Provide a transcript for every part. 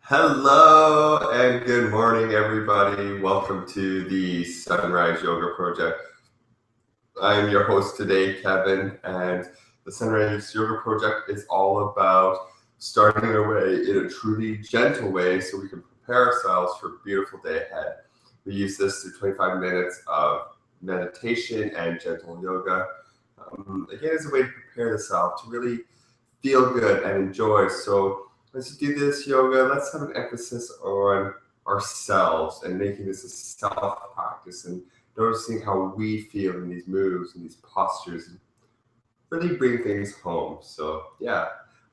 Hello and good morning, everybody. Welcome to the Sunrise Yoga Project. I'm your host today, Kevin, and the Sunrise Yoga Project is all about starting our way in a truly gentle way so we can prepare ourselves for a beautiful day ahead. We use this through 25 minutes of meditation and gentle yoga. Again, as a way to prepare the self to really feel good and enjoy. So as you do this yoga, let's have an emphasis on ourselves and making this a self practice and noticing how we feel in these moves and these postures and really bring things home. So yeah,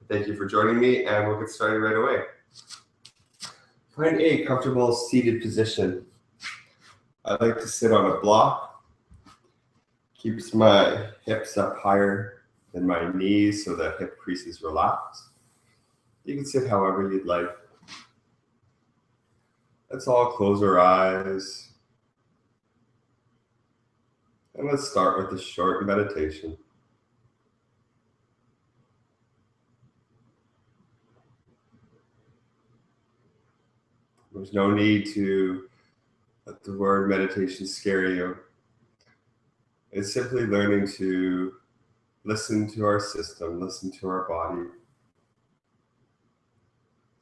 thank you for joining me and we'll get started right away. Find a comfortable seated position. I like to sit on a block. Keeps my hips up higher than my knees so the hip creases relax. You can sit however you'd like. Let's all close our eyes. And let's start with a short meditation. There's no need to let the word meditation scare you. It's simply learning to listen to our system, listen to our body.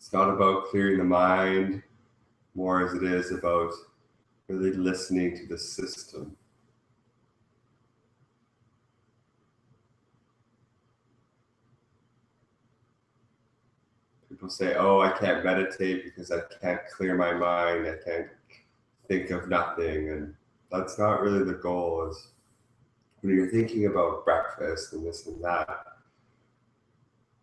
It's not about clearing the mind more as it is about really listening to the system. People say, oh, I can't meditate because I can't clear my mind. I can't think of nothing. And that's not really the goal. Is when you're thinking about breakfast and this and that,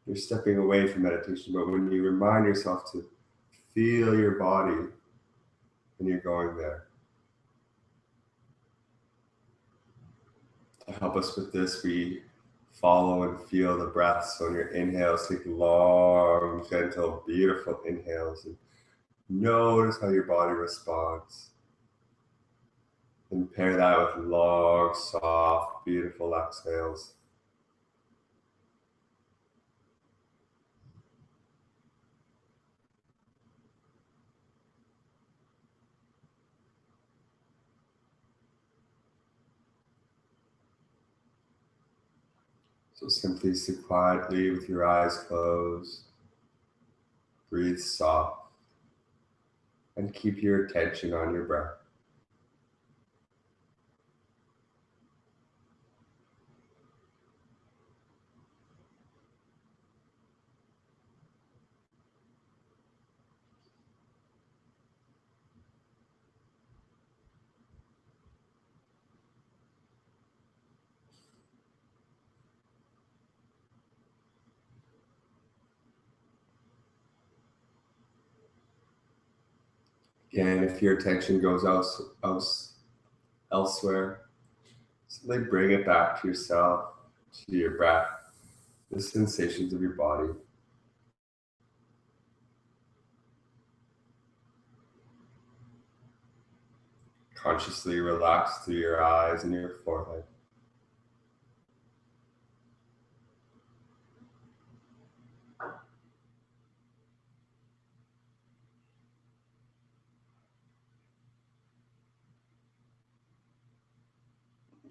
you're stepping away from meditation. But when you remind yourself to feel your body, then you're going there. To help us with this, we follow and feel the breath. So on your inhales, take long, gentle, beautiful inhales and notice how your body responds. And pair that with long, soft, beautiful exhales. So simply sit quietly with your eyes closed. Breathe soft. And keep your attention on your breath. Again, if your attention goes elsewhere, simply bring it back to yourself, to your breath, the sensations of your body. Consciously relax through your eyes and your forehead.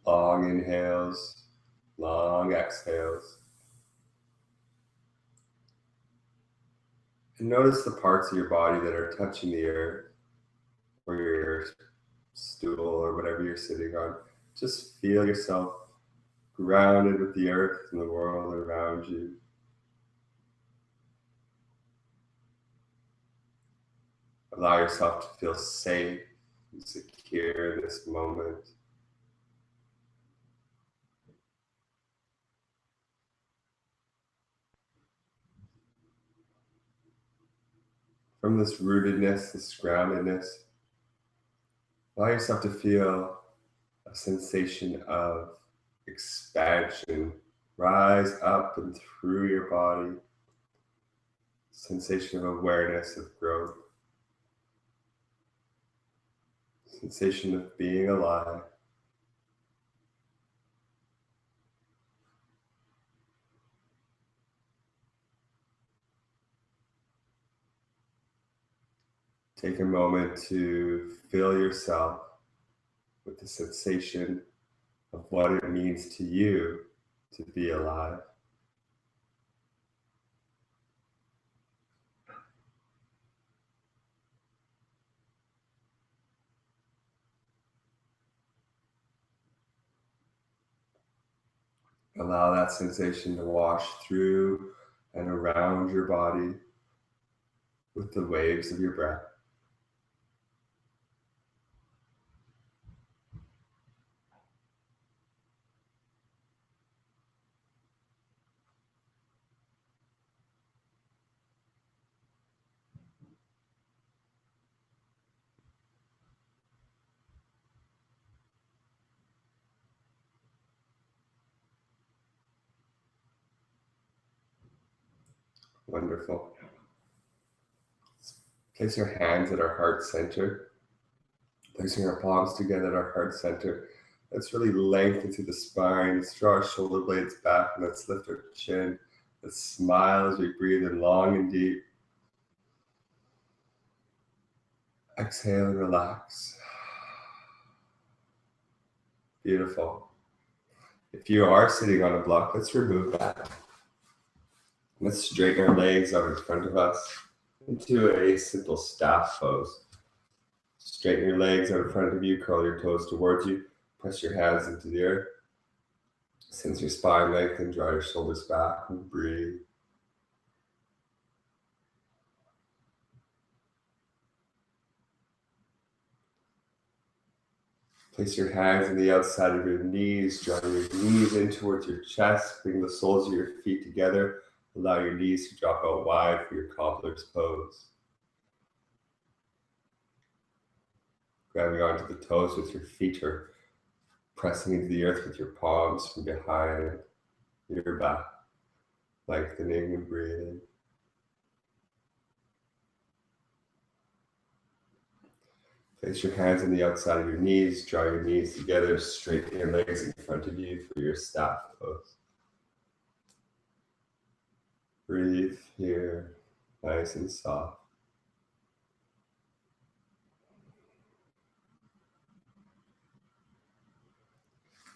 Long inhales, long exhales. And notice the parts of your body that are touching the earth or your stool or whatever you're sitting on. Just feel yourself grounded with the earth and the world around you. Allow yourself to feel safe and secure in this moment. From this rootedness, this groundedness, allow yourself to feel a sensation of expansion rise up and through your body, sensation of awareness of growth, sensation of being alive. Take a moment to fill yourself with the sensation of what it means to you to be alive. Allow that sensation to wash through and around your body with the waves of your breath. Wonderful. Place your hands at our heart center. Placing our palms together at our heart center. Let's really lengthen through the spine. Let's draw our shoulder blades back and let's lift our chin. Let's smile as we breathe in long and deep. Exhale and relax. Beautiful. If you are sitting on a block, let's remove that. Let's straighten our legs out in front of us into a simple staff pose. Straighten your legs out in front of you, curl your toes towards you, press your hands into the earth. Sense your spine lengthen, draw your shoulders back and breathe. Place your hands on the outside of your knees, draw your knees in towards your chest, bring the soles of your feet together, allow your knees to drop out wide for your cobbler's pose. Grabbing onto the toes with your feet or pressing into the earth with your palms from behind your back, lengthening and breathing. Place your hands on the outside of your knees, draw your knees together, straighten your legs in front of you for your staff pose. Breathe here, nice and soft.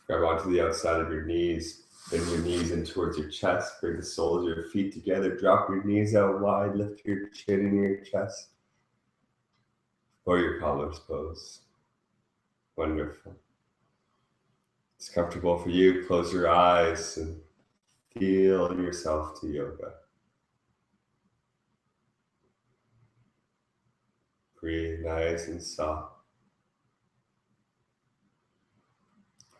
Grab onto the outside of your knees, bring your knees in towards your chest, bring the soles of your feet together, drop your knees out wide, lift your chin in your chest for your cobbler's pose. Wonderful. It's comfortable for you, close your eyes and feel yourself to yoga. Breathe nice and soft.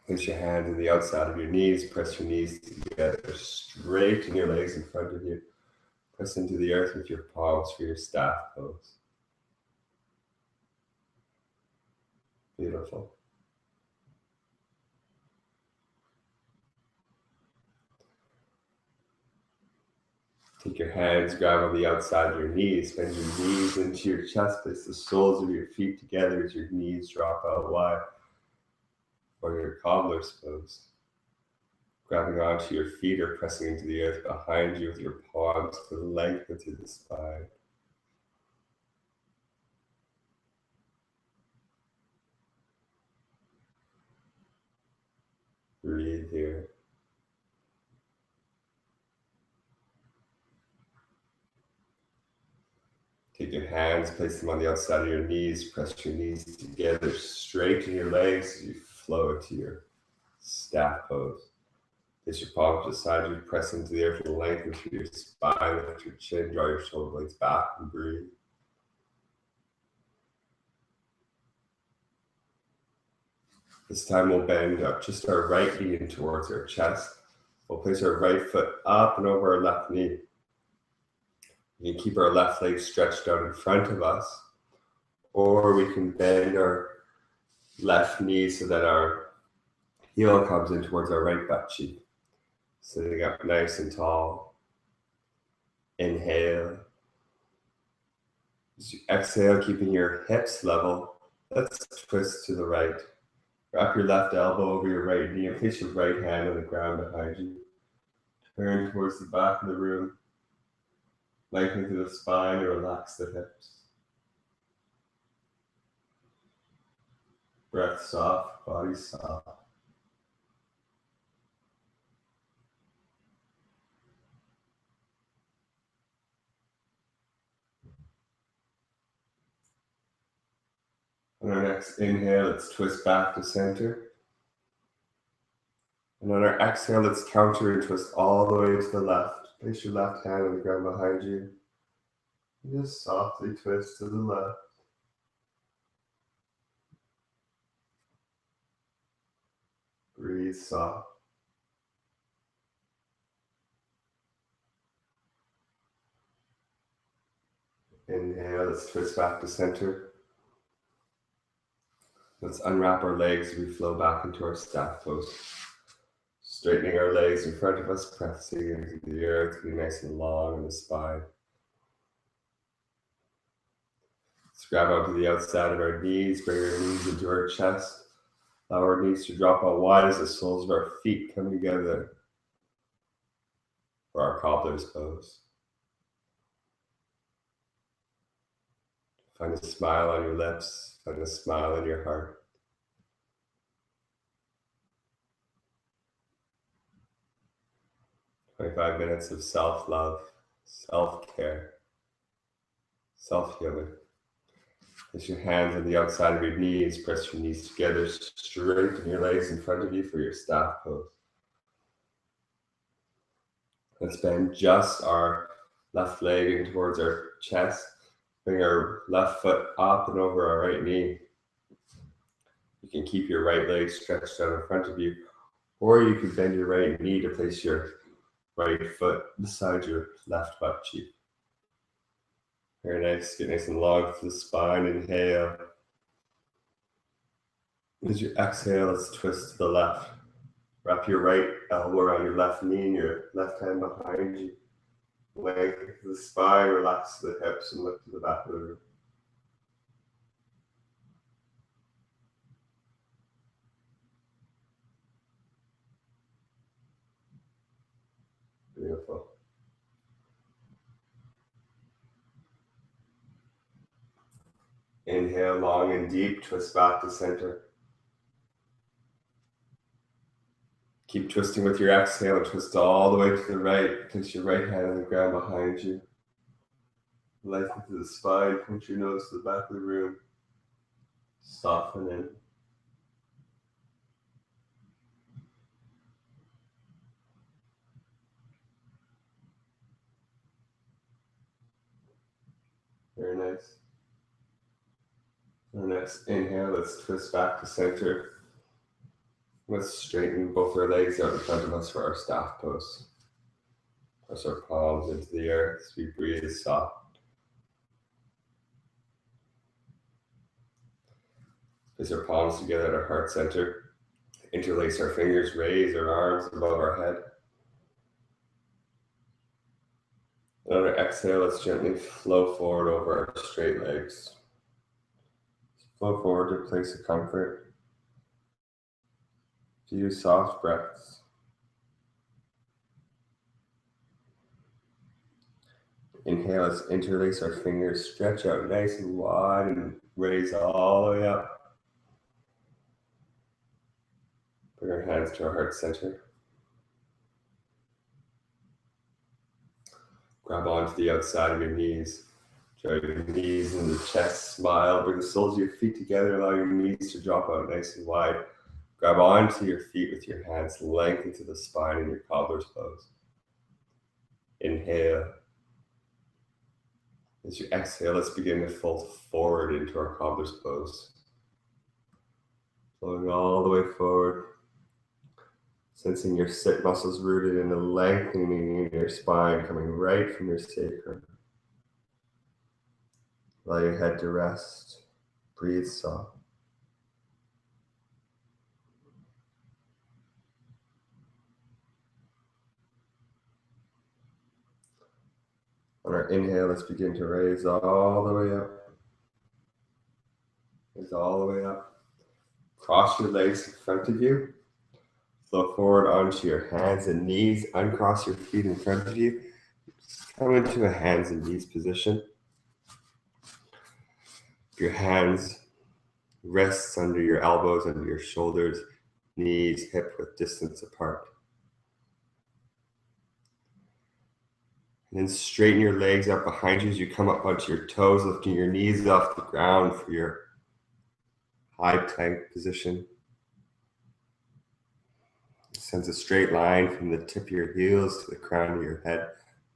Place your hands on the outside of your knees, press your knees together, straighten your legs in front of you. Press into the earth with your palms for your staff pose. Beautiful. Take your hands, grab on the outside of your knees, bend your knees into your chest, place the soles of your feet together as your knees drop out wide for your cobbler's pose. Grabbing onto your feet or pressing into the earth behind you with your palms to lengthen through the spine. Breathe here. Take your hands, place them on the outside of your knees, press your knees together, straighten your legs as you flow to your staff pose. Place your palms beside you, press into the earth, lengthen through your spine, lift your chin, draw your shoulder blades back and breathe. This time we'll bend up just our right knee in towards our chest. We'll place our right foot up and over our left knee. We can keep our left leg stretched out in front of us, or we can bend our left knee so that our heel comes in towards our right butt cheek. Sitting up nice and tall. Inhale. As you exhale, keeping your hips level, let's twist to the right. Wrap your left elbow over your right knee and place your right hand on the ground behind you. Turn towards the back of the room. Lengthen through the spine and relax the hips. Breath soft, body soft. On our next inhale, let's twist back to center. And on our exhale, let's counter and twist all the way to the left. Place your left hand on the ground behind you. And just softly twist to the left. Breathe soft. Inhale, let's twist back to center. Let's unwrap our legs as we flow back into our staff pose. Straightening our legs in front of us, pressing into the earth, be nice and long in the spine. Let's grab onto the outside of our knees, bring our knees into our chest. Allow our knees to drop out wide as the soles of our feet come together for our cobbler's pose. Find a smile on your lips, find a smile in your heart. 25 minutes of self-love, self-care, self-healing. Place your hands on the outside of your knees, press your knees together, straighten your legs in front of you for your staff pose. Let's bend just our left leg in towards our chest. Bring our left foot up and over our right knee. You can keep your right leg stretched out in front of you, or you can bend your right knee to place your right foot beside your left butt cheek. Very nice. Get nice and long through the spine. Inhale. As you exhale, let's twist to the left. Wrap your right elbow around your left knee and your left hand behind you. Lengthen the spine, relax the hips, and look to the back of the room. Beautiful. Inhale long and deep, twist back to center. Keep twisting with your exhale and twist all the way to the right. Place your right hand on the ground behind you. Lengthen through the spine, point your nose to the back of the room. Soften in. Very nice. Our next inhale, let's twist back to center. Let's straighten both our legs out in front of us for our staff pose. Press our palms into the earth as we breathe soft. Place our palms together at our heart center. Interlace our fingers, raise our arms above our head. And on our exhale, let's gently flow forward over our straight legs. Flow forward to a place of comfort. Few soft breaths. Inhale, let's interlace our fingers, stretch out nice and wide and raise all the way up. Bring our hands to our heart center. Grab onto the outside of your knees. Draw your knees into the chest, smile. Bring the soles of your feet together, allow your knees to drop out nice and wide. Grab onto your feet with your hands, lengthen to the spine in your cobbler's pose. Inhale. As you exhale, let's begin to fold forward into our cobbler's pose. Flowing all the way forward. Sensing your sit muscles rooted in the lengthening in your spine coming right from your sacrum. Allow your head to rest. Breathe soft. On our inhale, let's begin to raise all the way up. Raise all the way up. Cross your legs in front of you. Flow forward onto your hands and knees. Uncross your feet in front of you. Just come into a hands and knees position. Your hands Wrists under your elbows, under your shoulders, knees hip width distance apart. And then straighten your legs up behind you as you come up onto your toes, lifting your knees off the ground for your high plank position. Sends a straight line from the tip of your heels to the crown of your head,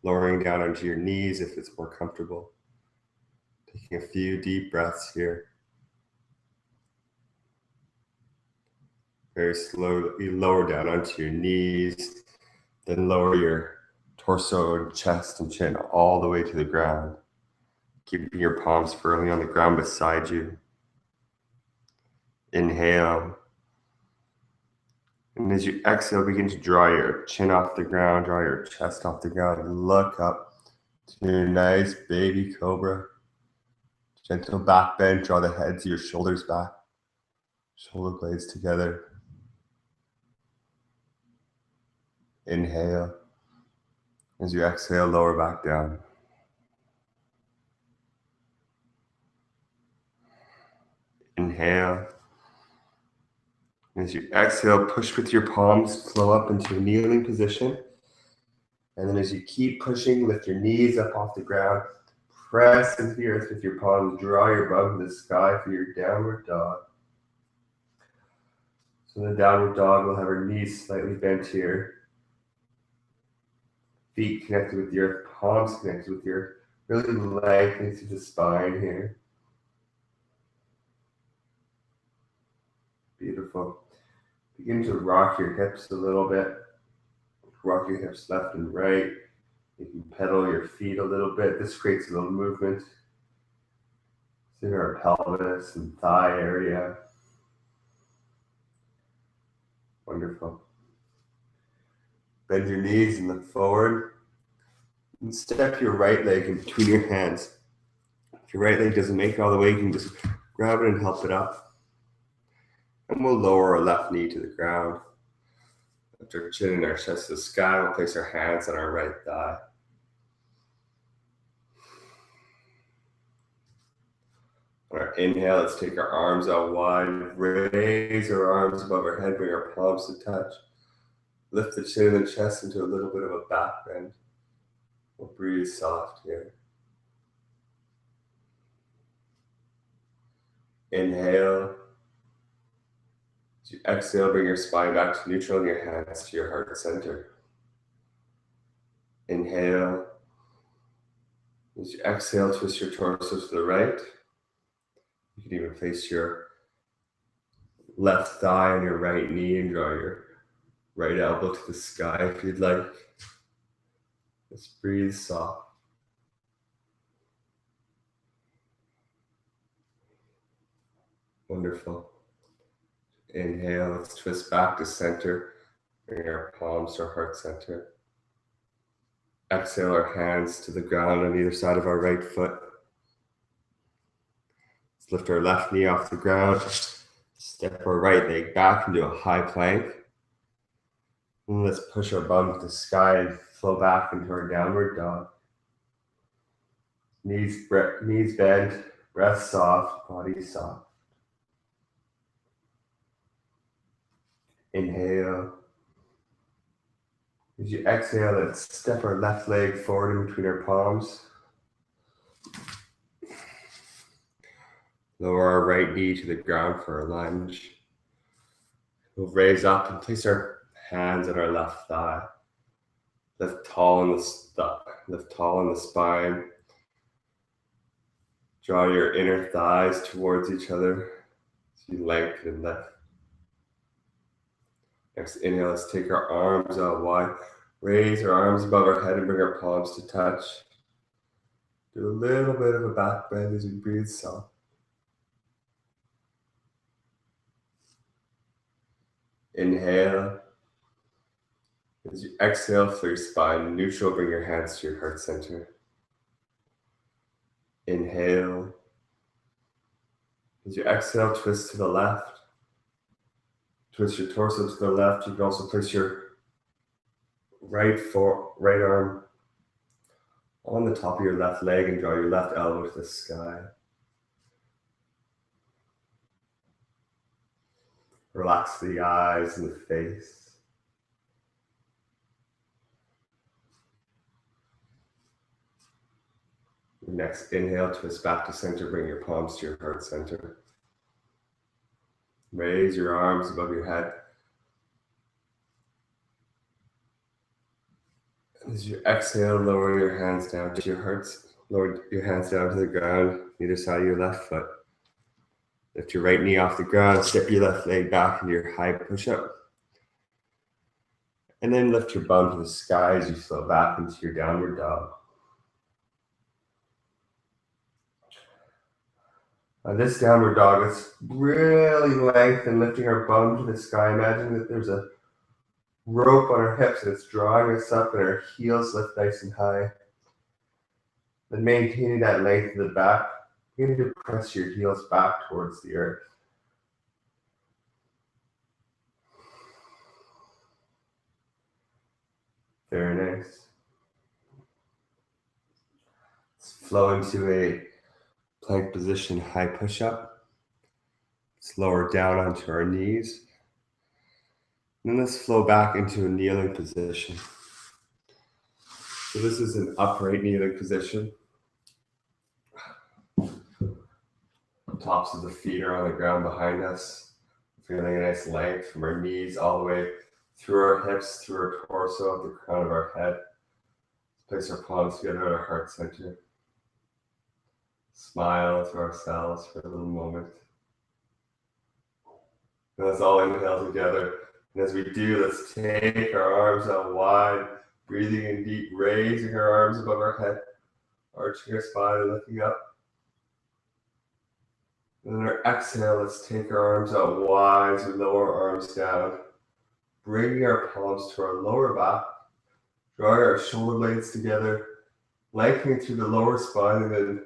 lowering down onto your knees if it's more comfortable. Taking a few deep breaths here. Very slowly lower down onto your knees, then lower your torso and chest and chin all the way to the ground, keeping your palms firmly on the ground beside you. Inhale. And as you exhale, begin to draw your chin off the ground, draw your chest off the ground, and look up to your nice baby cobra. Gentle back bend, draw the heads of your shoulders back, shoulder blades together. Inhale. As you exhale, lower back down. Inhale. As you exhale, push with your palms, flow up into a kneeling position. And then as you keep pushing, lift your knees up off the ground, press into the earth with your palms, draw your bum to the sky for your downward dog. So in the downward dog, we'll have our knees slightly bent here. Feet connected with the earth, palms connected with the earth, really lengthening through the spine here. Beautiful. Begin to rock your hips a little bit. Rock your hips left and right. You can pedal your feet a little bit. This creates a little movement. It's in our pelvis and thigh area. Wonderful. Bend your knees and look forward. And step your right leg in between your hands. If your right leg doesn't make it all the way, you can just grab it and help it up. And we'll lower our left knee to the ground. Lift our chin and our chest to the sky. We'll place our hands on our right thigh. On our inhale, let's take our arms out wide. Raise our arms above our head. Bring our palms to touch. Lift the chin and the chest into a little bit of a back bend. We'll breathe soft here. Inhale. As you exhale, bring your spine back to neutral and your hands to your heart center. Inhale. As you exhale, twist your torso to the right. You can even place your left thigh on your right knee and draw your right elbow to the sky if you'd like. Just breathe soft. Wonderful. Inhale, let's twist back to center. Bring our palms to our heart center. Exhale, our hands to the ground on either side of our right foot. Let's lift our left knee off the ground. Step our right leg back into a high plank. And let's push our bum to the sky and flow back into our downward dog. Knees bent, breath soft, body soft. Inhale. As you exhale, let's step our left leg forward in between our palms. Lower our right knee to the ground for a lunge. We'll raise up and place our hands on our left thigh. Lift tall in the spine. Draw your inner thighs towards each other as you lengthen and lift. Next inhale, let's take our arms out wide. Raise our arms above our head and bring our palms to touch. Do a little bit of a back bend as you breathe soft. Inhale. As you exhale, through your spine neutral, bring your hands to your heart center. Inhale. As you exhale, twist to the left. Twist your torso to the left. You can also place your right arm on the top of your left leg and draw your left elbow to the sky. Relax the eyes and the face. Next inhale, twist back to center, bring your palms to your heart center. Raise your arms above your head. As you exhale, lower your hands down to your hearts. Lower your hands down to the ground, either side of your left foot. Lift your right knee off the ground, step your left leg back into your high push-up. And then lift your bum to the sky as you flow back into your downward dog. On this downward dog, let's really lengthen, lifting our bum to the sky. Imagine that there's a rope on our hips and it's drawing us up and our heels lift nice and high. Then maintaining that length of the back, you're going to press your heels back towards the earth. Very nice. Let's flow into a plank position, high push-up. Let's lower down onto our knees. And then let's flow back into a kneeling position. So this is an upright kneeling position. Tops of the feet are on the ground behind us. Feeling a nice length from our knees all the way through our hips, through our torso, the crown of our head. Let's place our palms together at our heart center. Smile to ourselves for a little moment. And let's all inhale together. And as we do, let's take our arms out wide, breathing in deep, raising our arms above our head, arching our spine and looking up. And then our exhale, let's take our arms out wide as we lower our arms down, bringing our palms to our lower back, drawing our shoulder blades together, lengthening through the lower spine, and then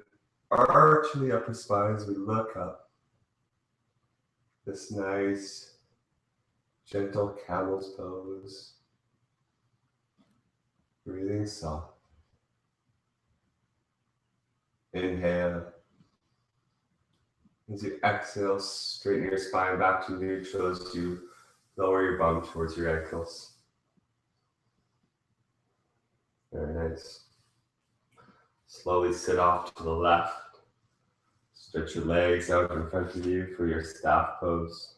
arching the upper spine as we look up. This nice, gentle camel's pose. Breathing soft. Inhale. As you exhale, straighten your spine back to neutral as you lower your bum towards your ankles. Very nice. Slowly sit off to the left. Stretch your legs out in front of you for your staff pose.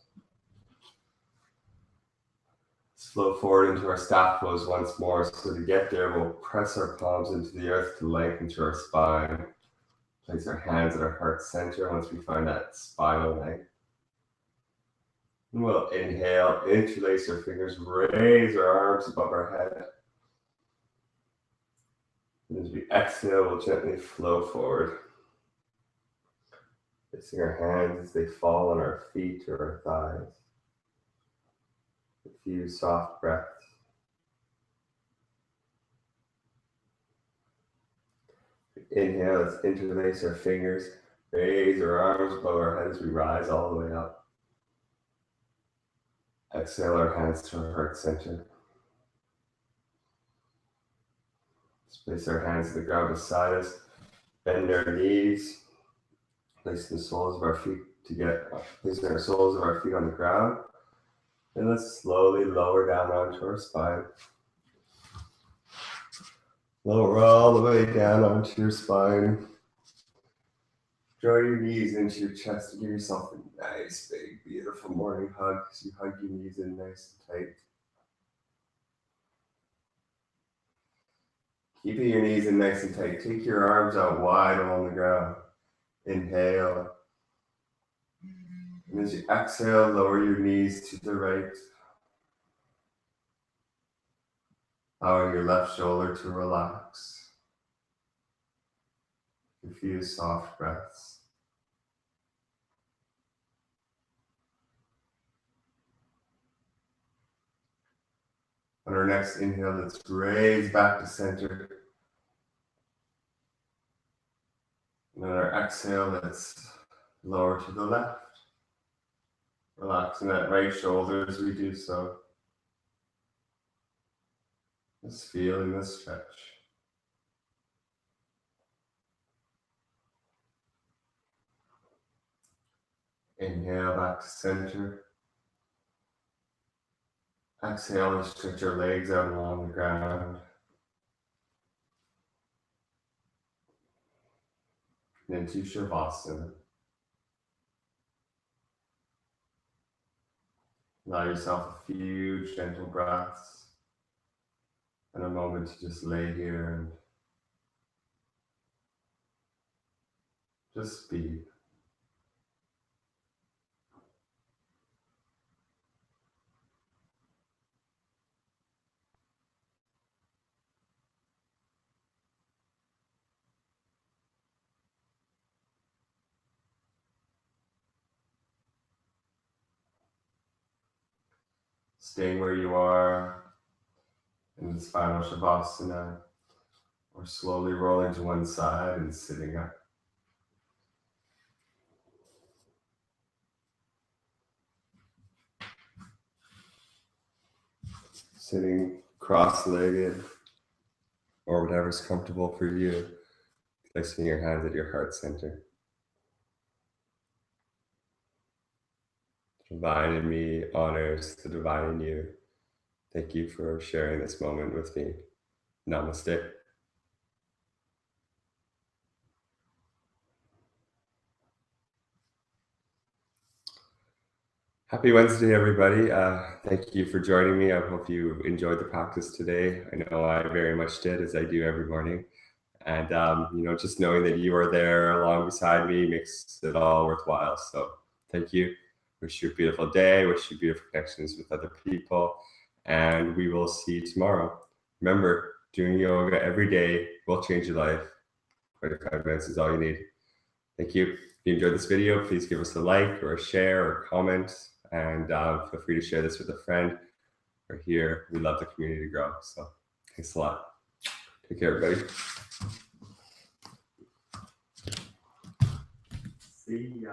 Let's flow forward into our staff pose once more. So to get there, we'll press our palms into the earth to lengthen to our spine. Place our hands at our heart center once we find that spinal length. And we'll inhale, interlace our fingers, raise our arms above our head. And as we exhale, we'll gently flow forward. Placing our hands as they fall on our feet or our thighs. A few soft breaths. Inhale, let's interlace our fingers, raise our arms above our head as we rise all the way up. Exhale our hands to our heart center. Let's place our hands to the ground beside us, bend our knees, placing the soles of our feet placing our soles of our feet on the ground, and let's slowly lower down onto our spine. Lower all the way down onto your spine. Draw your knees into your chest and give yourself a nice, big, beautiful morning hug as you hug your knees in nice and tight. Keeping your knees in nice and tight. Take your arms out wide along the ground. Inhale. And as you exhale, lower your knees to the right. Allowing your left shoulder to relax. A few soft breaths. On our next inhale, let's raise back to center. And on our exhale, let's lower to the left. Relaxing that right shoulder as we do so. Just feeling the stretch. Inhale back to center. Exhale, stretch your legs out along the ground. And into Shavasana. Allow yourself a few gentle breaths and a moment to just lay here and just be. Staying where you are in this final Shavasana, or slowly rolling to one side and sitting up. Sitting cross-legged or whatever's comfortable for you, placing your hands at your heart center. Divine in me honors the divine in you. Thank you for sharing this moment with me. Namaste. Happy Wednesday, everybody. Thank you for joining me. I hope you enjoyed the practice today. I know I very much did, as I do every morning. And, just knowing that you are there along beside me makes it all worthwhile. So thank you. Wish you a beautiful day. Wish you beautiful connections with other people. And we will see you tomorrow. Remember, doing yoga every day will change your life. 25 minutes is all you need. Thank you. If you enjoyed this video, please give us a like or a share or comment. And feel free to share this with a friend. We're here. We love the community to grow. So thanks a lot. Take care, everybody. See ya.